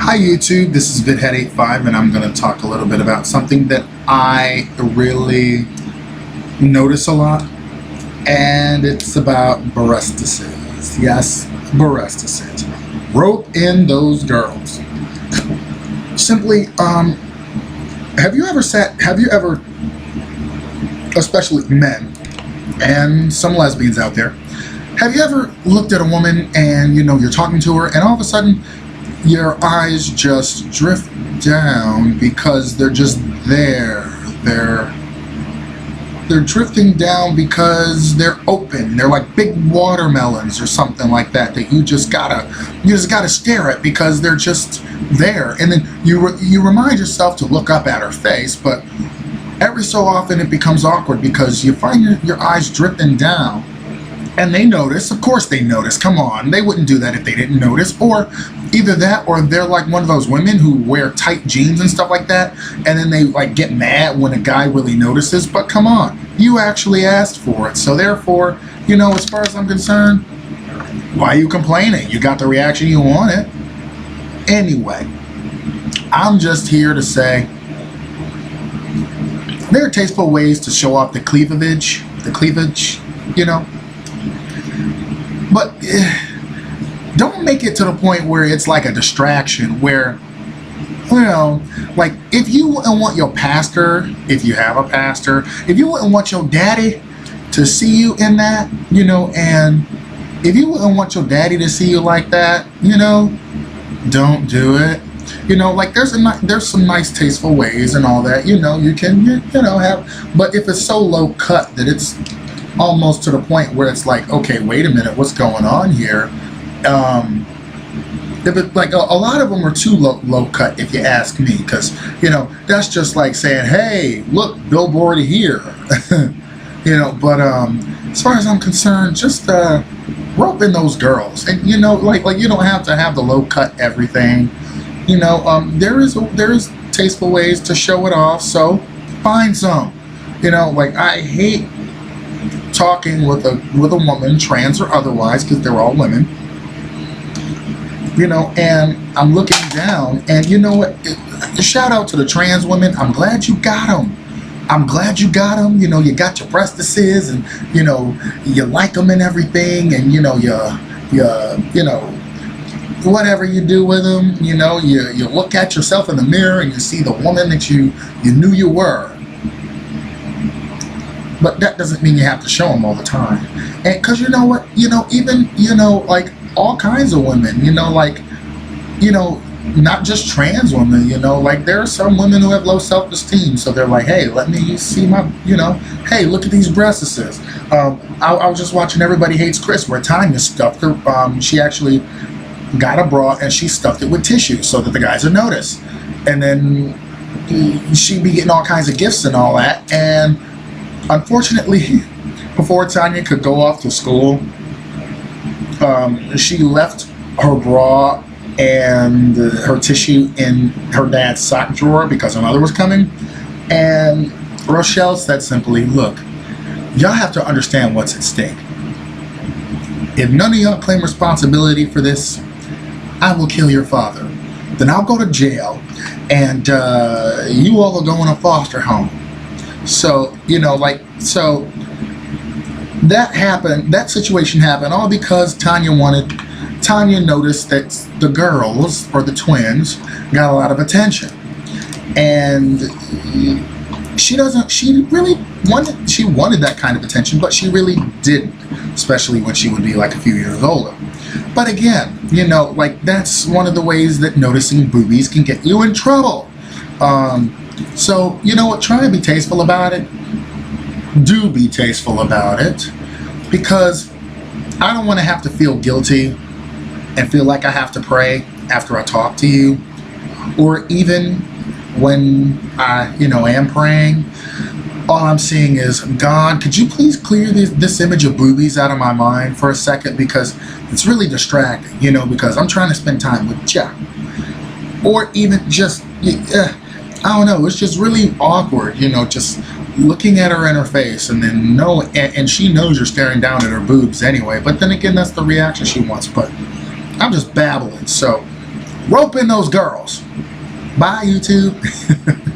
Hi YouTube, this is VidHead85 and I'm going to talk a little bit about something that I really notice a lot, and it's about breastises. Yes, breastises. Rope in those girls. Simply, have you ever, especially men and some lesbians out there, have you ever looked at a woman and you're talking to her and all of a sudden your eyes just drift down because they're just there. They're drifting down because they're open. They're like big watermelons or something like that you just gotta stare at because they're just there. And then you remind yourself to look up at her face, but every so often it becomes awkward because you find your eyes drifting down. And they notice. Of course they notice. Come on, they wouldn't do that if they didn't notice. Or either that, or they're like one of those women who wear tight jeans and stuff like that, and then they like get mad when a guy really notices. But come on, you actually asked for it. So therefore, as far as I'm concerned, why are you complaining? You got the reaction you wanted. Anyway, I'm just here to say there are tasteful ways to show off the cleavage, But don't make it to the point where it's like a distraction where, like if you wouldn't want your pastor, if you have a pastor, if you wouldn't want your daddy to see you in that, and if you wouldn't want your daddy to see you like that, don't do it. Like there's some nice tasteful ways and all that, you can, have, but if it's so low cut that it's almost to the point where it's like, okay, wait a minute, what's going on here? Like a lot of them are too low cut, if you ask me, because that's just like saying, hey, look, billboard here. But as far as I'm concerned, just rope in those girls, and like you don't have to have the low cut everything. There is tasteful ways to show it off, so find some. Like I hate talking with a woman, trans or otherwise, because they're all women, and I'm looking down, and you know what, shout out to the trans women. I'm glad you got them. You got your breastises, and you like them and everything, and you whatever you do with them, you look at yourself in the mirror and you see the woman that you knew you were. But that doesn't mean you have to show them all the time. And because you know what, even, like all kinds of women, not just trans women, like there are some women who have low self-esteem. So they're like, hey, let me see my, hey, look at these breastises. I was just watching Everybody Hates Chris, where Tanya stuffed her, she actually got a bra and she stuffed it with tissue so that the guys would notice. And then she'd be getting all kinds of gifts and all that. And unfortunately, before Tanya could go off to school, she left her bra and her tissue in her dad's sock drawer because her mother was coming. And Rochelle said simply, look, y'all have to understand what's at stake. If none of y'all claim responsibility for this, I will kill your father. Then I'll go to jail, and you all will go in a foster home. So, so that happened, that situation happened all because Tanya noticed that the girls, or the twins, got a lot of attention. And she wanted that kind of attention, but she really didn't, especially when she would be like a few years older. But again, like that's one of the ways that noticing boobies can get you in trouble. So, try to be tasteful about it. Do be tasteful about it, because I don't want to have to feel guilty and feel like I have to pray after I talk to you, or even when I, am praying. All I'm seeing is, God, could you please clear this image of boobies out of my mind for a second, because it's really distracting, because I'm trying to spend time with you. Or even just, I don't know, it's just really awkward, just looking at her in her face, and then and she knows you're staring down at her boobs anyway, but then again, that's the reaction she wants. But I'm just babbling. So Rope in those girls. Bye, YouTube.